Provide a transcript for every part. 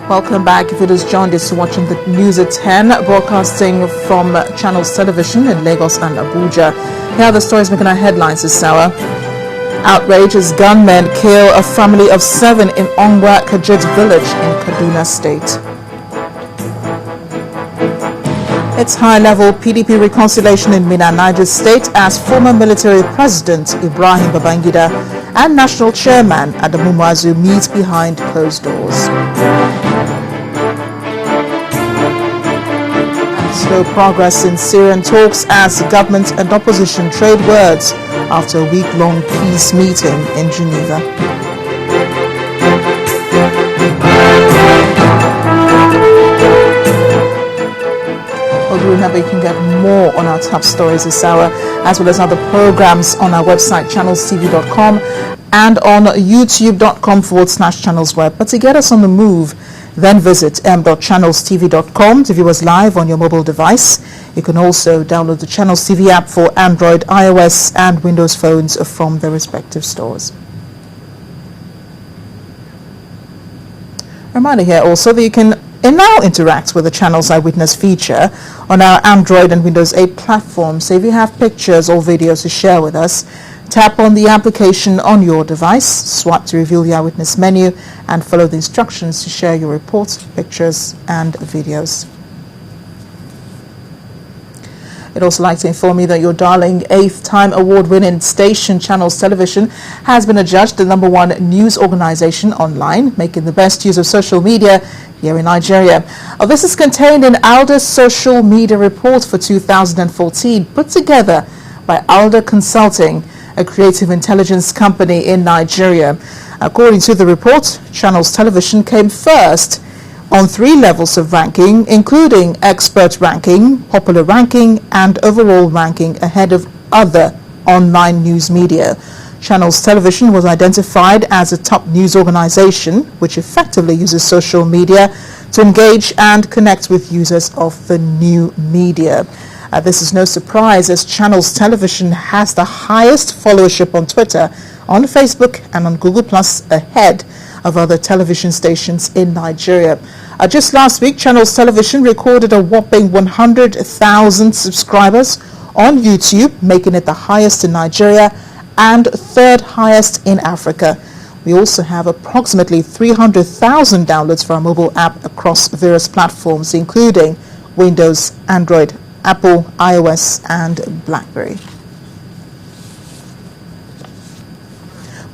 Welcome back. If it is joined us watching the news at 10, broadcasting from Channels Television in Lagos and Abuja. Here are the stories making our headlines this hour. Outrage as gunmen kill a family of 7 in Ongwa Kajit village in Kaduna State. It's high-level PDP reconciliation in Minna, Niger State as former military president Ibrahim Babangida and national chairman Adamu Muazu meet behind closed doors. Slow progress in Syrian talks as government and opposition trade words after a week-long peace meeting in Geneva. Remember, you can get more on our top stories this hour, as well as other programs on our website, channelstv.com, and on youtube.com/channelsweb. But to get us on the move, then visit m.channelstv.com to view us live on your mobile device. You can also download the Channels TV app for Android, iOS, and Windows phones from the respective stores. Reminder here also that you can now interact with the Channels Eyewitness feature on our Android and Windows 8 platforms. So if you have pictures or videos to share with us, tap on the application on your device, swipe to reveal the Eyewitness menu, and follow the instructions to share your reports, pictures, and videos. I'd also like to inform you that your darling 8th-time award-winning station, Channels Television, has been adjudged the #1 news organization online, making the best use of social media here in Nigeria. This is contained in ALDA's social media report for 2014, put together by ALDA Consulting, a creative intelligence company in Nigeria. According to the report, Channels Television came first on 3 levels of ranking, including expert ranking, popular ranking, and overall ranking, ahead of other online news media. Channels Television was identified as a top news organization which effectively uses social media to engage and connect with users of the new media. This is no surprise, as Channels Television has the highest followership on Twitter, on Facebook, and on Google Plus, ahead of other television stations in Nigeria. Just last week, Channels Television recorded a whopping 100,000 subscribers on YouTube, making it the highest in Nigeria and 3rd highest in Africa. We also have approximately 300,000 downloads for our mobile app across various platforms, including Windows, Android, Apple, iOS, and BlackBerry.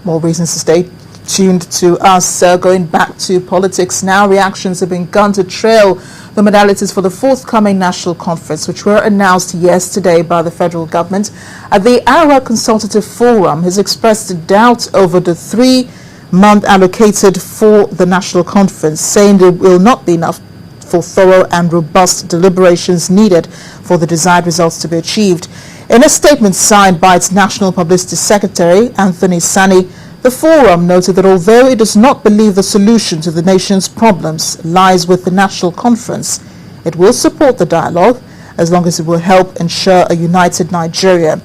More reasons to stay tuned to us. Going back to politics now, reactions have begun to trail the modalities for the forthcoming national conference, which were announced yesterday by the federal government. The Arewa Consultative Forum has expressed doubt over the 3-month allocated for the national conference, saying there will not be enough for thorough and robust deliberations needed for the desired results to be achieved. In a statement signed by its National Publicity Secretary, Anthony Sani, the forum noted that although it does not believe the solution to the nation's problems lies with the national conference, it will support the dialogue as long as it will help ensure a united Nigeria.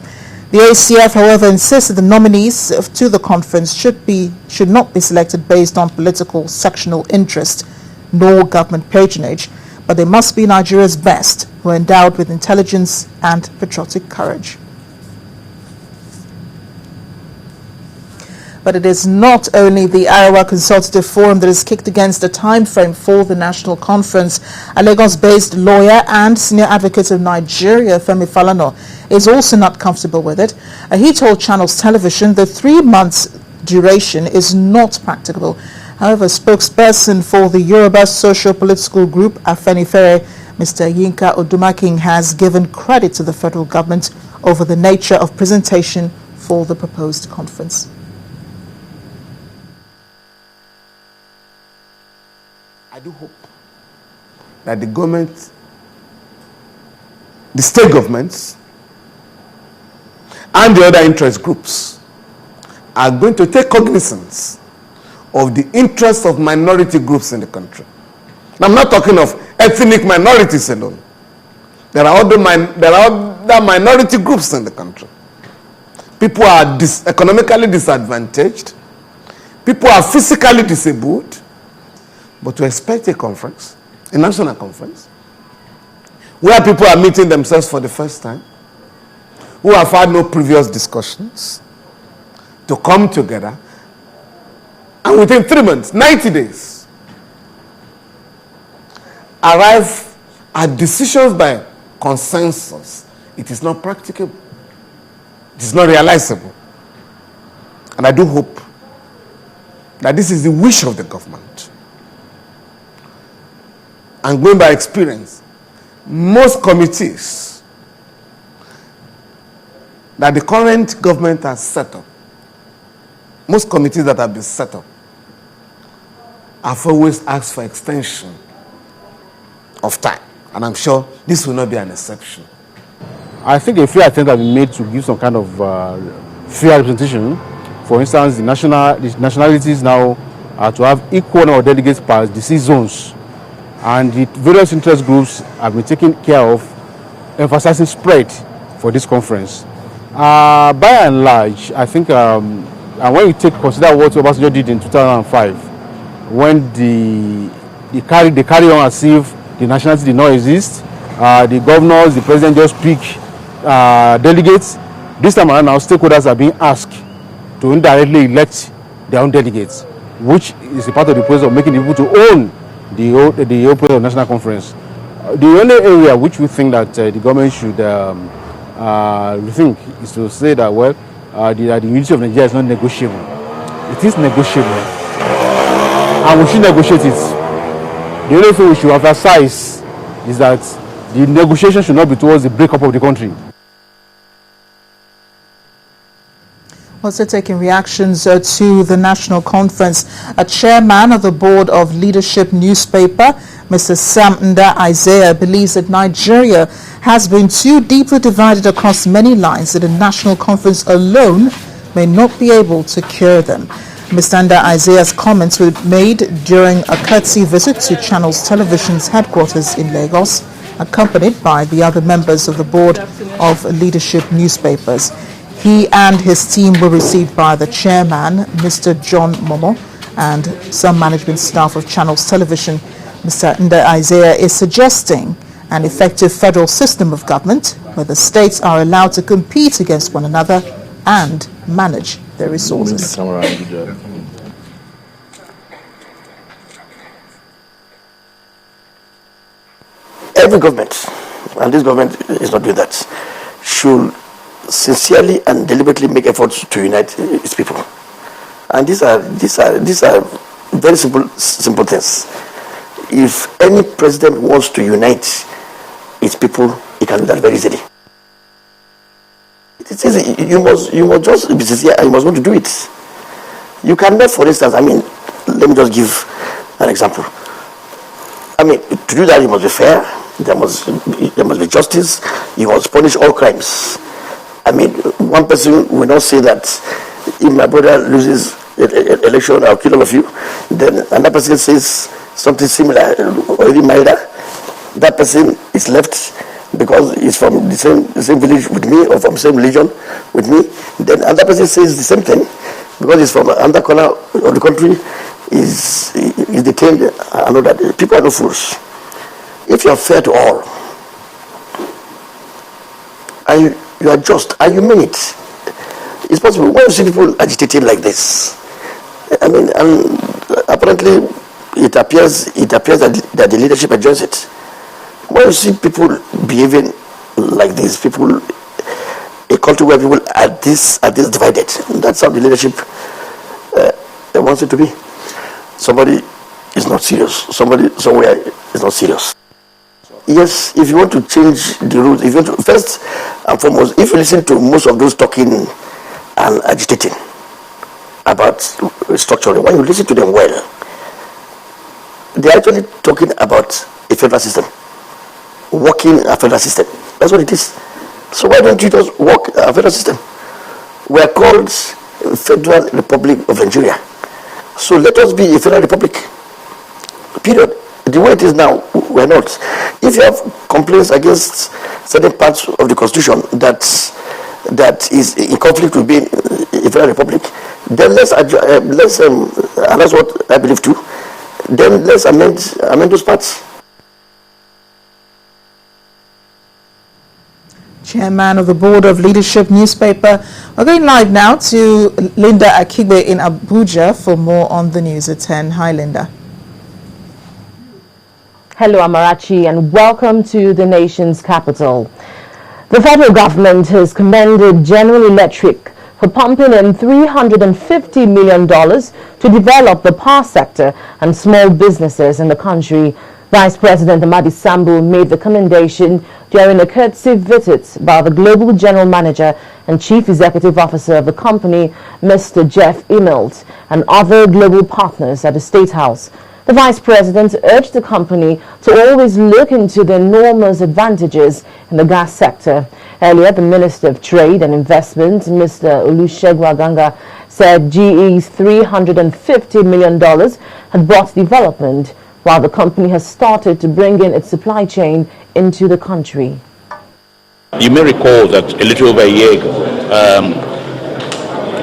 The ACF, however, insists that the nominees to the conference should not be selected based on political sectional interest nor government patronage, but they must be Nigeria's best, who are endowed with intelligence and patriotic courage. But it is not only the Arewa Consultative Forum that has kicked against the time frame for the national conference. A Lagos-based lawyer and senior advocate of Nigeria, Femi Falana, is also not comfortable with it. He told Channels Television the 3 months duration is not practicable. However, spokesperson for the Yoruba socio-political group Afenifere, Mr. Yinka Odumakin, has given credit to the federal government over the nature of presentation for the proposed conference. I do hope that the government, the state governments, and the other interest groups are going to take cognizance of the interests of minority groups in the country. I'm not talking of ethnic minorities alone. There are other minority groups in the country. People are economically disadvantaged. People are physically disabled. But to expect a conference, a national conference, where people are meeting themselves for the first time, who have had no previous discussions, to come together, and within 3 months, 90 days, arrive at decisions by consensus, it is not practicable. It is not realizable. And I do hope that this is the wish of the government. And going by experience, most committees that the current government has set up, most committees that have been set up, have always asked for extension of time. And I'm sure this will not be an exception. I think a fair attempt has been made to give some kind of fair representation. For instance, the nationalities now are to have equal number of delegates per the 6 zones. And the various interest groups have been taken care of, emphasizing spread for this conference. By and large, I think, and when you consider what Obasanjo did in 2005, when they carry on as if the nationality did not exist, the governors, the president just pick delegates. This time around now, stakeholders are being asked to indirectly elect their own delegates, which is a part of the process of making people to own the whole process of national conference. The only area which we think that the government should rethink is to say that, well, the unity of Nigeria is not negotiable. It is negotiable, and we should negotiate it. The only thing we should emphasize is that the negotiation should not be towards the breakup of the country. Also taking reactions to the national conference, a chairman of the board of Leadership newspaper, Mr. Sam Nda Isaiah, believes that Nigeria has been too deeply divided across many lines that a national conference alone may not be able to cure them. Mr. Nda Isaiah's comments were made during a courtesy visit to Channels Television's headquarters in Lagos, accompanied by the other members of the board of Leadership newspapers. He and his team were received by the chairman, Mr. John Momo, and some management staff of Channels Television. Mr. Nda Isaiah is suggesting an effective federal system of government where the states are allowed to compete against one another and manage their resources. Every government, and this government is not doing that, should sincerely and deliberately make efforts to unite its people. And these are very simple things. If any president wants to unite its people, he can do that very easily. It's easy. You must just be sincere and you must want to do it. You cannot, for instance, let me just give an example. To do that, you must be fair. There must be justice. You must punish all crimes. One person will not say that if my brother loses election, I'll kill all of you. Then another person says something similar or even milder. That person is left because he's from the same village with me or from the same religion with me. Then another person says the same thing because he's from another corner of the country, is detained. I know that people are no fools. If you are fair to all, and you are just, and you mean it, it's possible. When you see people agitating like this, and apparently it appears that the leadership enjoys it. When you see people behaving like this, a country where people are this divided, that's how the leadership wants it to be. Somebody is not serious. Somebody somewhere is not serious. Yes, if you want to change the rules, if you want to, first and foremost, if you listen to most of those talking and agitating about restructuring, when you listen to them well, they're actually talking about a federal system, working a federal system. That's what it is. So why don't you just work a federal system? We are called Federal Republic of Nigeria. So let us be a federal republic. Period. The way it is now, we're not. If you have complaints against certain parts of the Constitution that is in conflict with being a federal republic, then and that's what I believe too. then let's amend those parts. Chairman of the Board of Leadership newspaper. We're going live now to Linda Akigbe in Abuja for more on the news at 10. Hi, Linda. Hello, Amarachi, and welcome to the nation's capital. The federal government has commended General Electric for pumping in $350 million to develop the power sector and small businesses in the country. Vice President Amadi Sambu made the commendation during a courtesy visit by the Global General Manager and Chief Executive Officer of the company, Mr. Jeff Immelt, and other global partners at the State House. The Vice President urged the company to always look into the enormous advantages in the gas sector. Earlier, the Minister of Trade and Investment, Mr. Olusegun Aganga, said GE's $350 million had brought development, while the company has started to bring in its supply chain into the country. You may recall that a little over a year ago,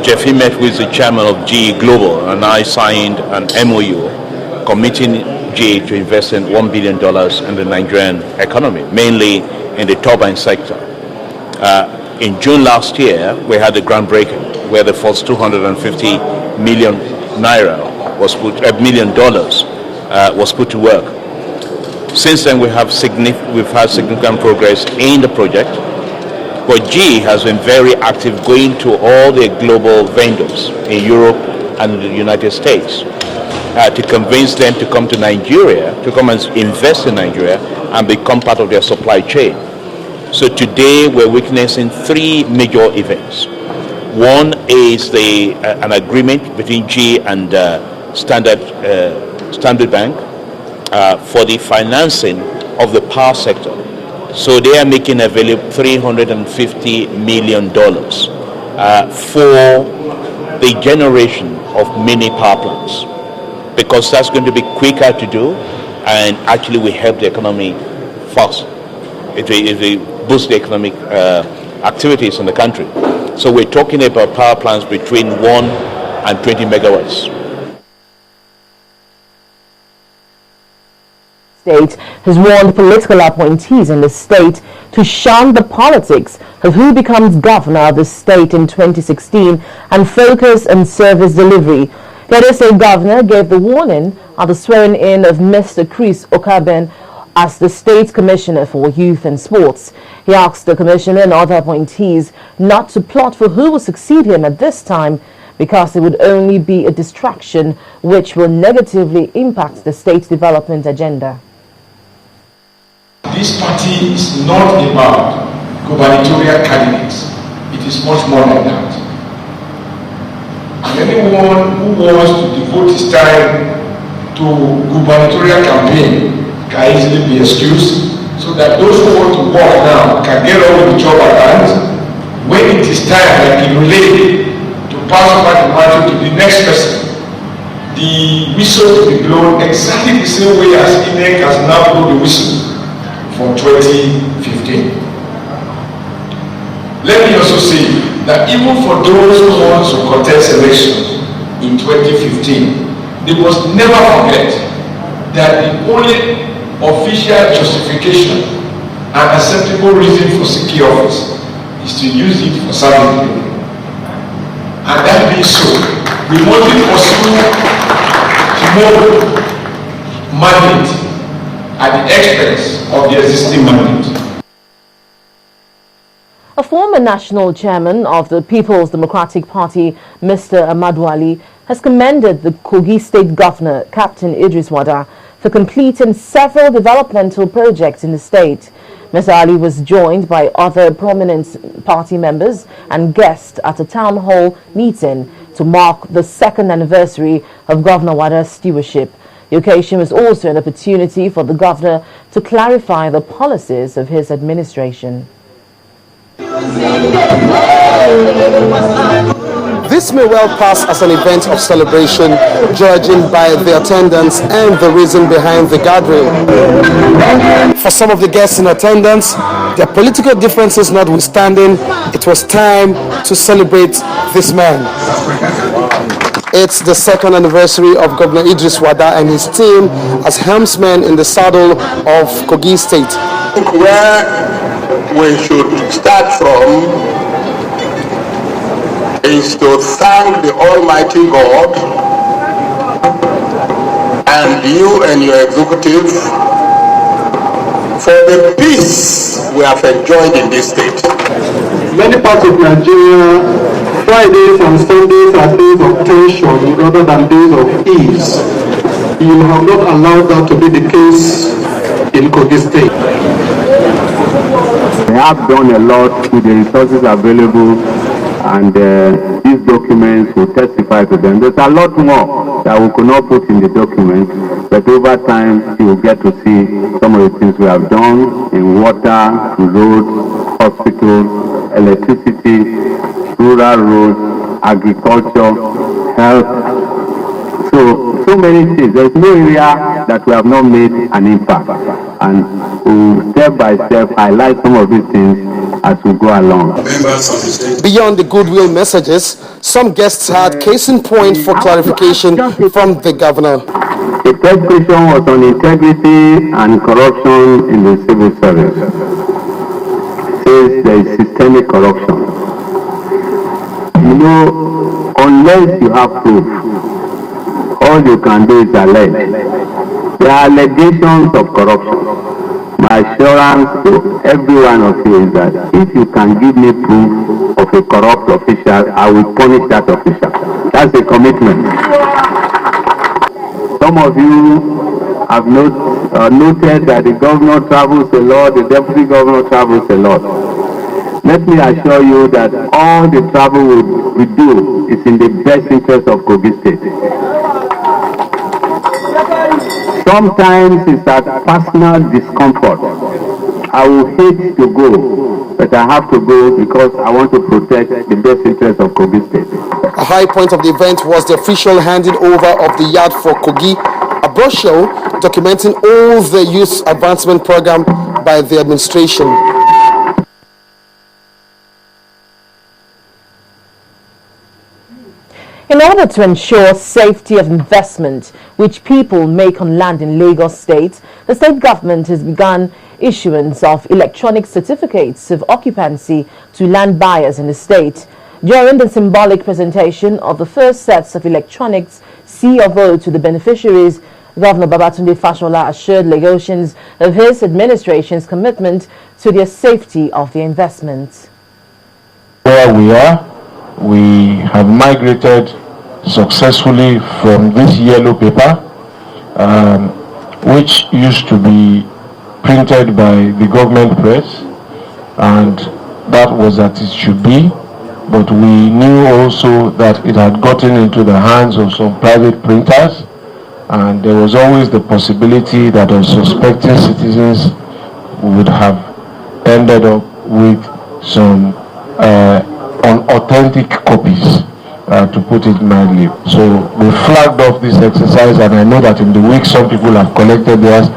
Jeff Immelt, who is the chairman of GE Global, and I signed an MOU committing GE to invest in $1 billion in the Nigerian economy, mainly in the turbine sector. In June last year, we had a groundbreaking where the first 250 million naira was put to work. Since then, we've had significant progress in the project, but GE has been very active going to all the global vendors in Europe and in the United States to convince them to come to Nigeria, to come and invest in Nigeria and become part of their supply chain. So today we're witnessing three major events. One is an agreement between GE and Standard Bank for the financing of the power sector. So they are making available $350 million for the generation of mini power plants, because that's going to be quicker to do and actually will help the economy fast. It will boost the economic activities in the country. So we're talking about power plants between 1 and 20 megawatts. State has warned political appointees in the state to shun the politics of who becomes governor of the state in 2016 and focus on service delivery. The Edo State governor gave the warning at the swearing-in of Mr. Chris Okaben as the state's commissioner for youth and sports. He asked the commissioner and other appointees not to plot for who will succeed him at this time, because it would only be a distraction which will negatively impact the state's development agenda. This party is not about gubernatorial candidates. It is much more than that. And anyone who wants to devote his time to gubernatorial campaign can easily be excused, so that those who want to work now can get on with the job at hand. When it is time, like in relay, to pass over the mantle to the next person, the whistle will be blown exactly the same way as INEC has now blown the whistle for 2015. Let me also say that even for those who want to contest elections in 2015, they must never forget that the only official justification and acceptable reason for seeking office is to use it for serving people. And that being so, we want it possible to know mandate at the expense of the existing mandate. A former national chairman of the People's Democratic Party, Mr. Amadu Ali, has commended the Kogi State Governor, Captain Idris Wada, for completing several developmental projects in the state. Mr. Ali was joined by other prominent party members and guests at a town hall meeting to mark the second anniversary of Governor Wada's stewardship. The occasion was also an opportunity for the governor to clarify the policies of his administration. This may well pass as an event of celebration, judging by the attendance and the reason behind the gathering. For some of the guests in attendance, their political differences notwithstanding, it was time to celebrate this man. It's the second anniversary of Governor Idris Wada and his team as helmsmen in the saddle of Kogi State. Where we should start from is to thank the Almighty God and you and your executive for the peace we have enjoyed in this state. Many parts of Nigeria, Fridays and Sundays are days of tension rather than days of ease. You have not allowed that to be the case in Kogi State. We have done a lot with the resources available, and these documents will testify to them. There's a lot more that we could not put in the documents, but over time you will get to see some of the things we have done in water, roads, hospitals, electricity, rural roads, agriculture, health. So many things. There's no area that we have not made an impact. And we'll step by step highlight some of these things as we go along. Beyond the goodwill messages, some guests had case in point for clarification from the governor. The first question was on integrity and corruption in the civil service. Says there is systemic corruption. You know, unless you have proof, all you can do is allege. There are allegations of corruption. My assurance to every one of you is that if you can give me proof of a corrupt official, I will punish that official. That's a commitment. Some of you have noted that the governor travels a lot, the deputy governor travels a lot. Let me assure you that all the travel we do is in the best interest of Kogi State. Sometimes it's that personal discomfort. I will hate to go, but I have to go because I want to protect the best interest of Kogi State. A high point of the event was the official handing over of the yard for Kogi, a brochure documenting all the youth advancement program by the administration. In order to ensure safety of investment which people make on land in Lagos State, the state government has begun issuance of electronic certificates of occupancy to land buyers in the state. During the symbolic presentation of the first sets of electronics C of O to the beneficiaries, Governor Babatunde Fashola assured Lagosians of his administration's commitment to the safety of the investments. Where we are, we have migrated successfully from this yellow paper, which used to be printed by the government press, and that was that it should be, but we knew also that it had gotten into the hands of some private printers, and there was always the possibility that unsuspecting citizens would have ended up with some unauthentic copies, to put it mildly. So we flagged off this exercise, and I know that in the week some people have collected theirs.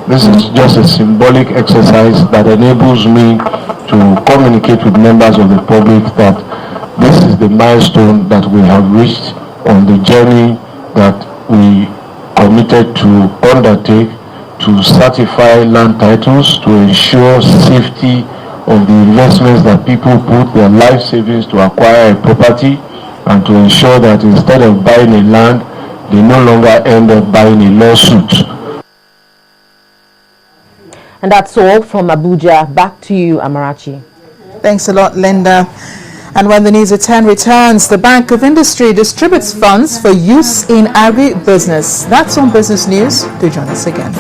This is just a symbolic exercise that enables me to communicate with members of the public that this is the milestone that we have reached on the journey that we committed to undertake to certify land titles, to ensure safety of the investments that people put their life savings to acquire a property, and to ensure that instead of buying a land, they no longer end up buying a lawsuit. And that's all from Abuja. Back to you, Amarachi. Thanks a lot, Linda. And when the News at 10 returns, the Bank of Industry distributes funds for use in agri-business. That's on Business News. Do join us again.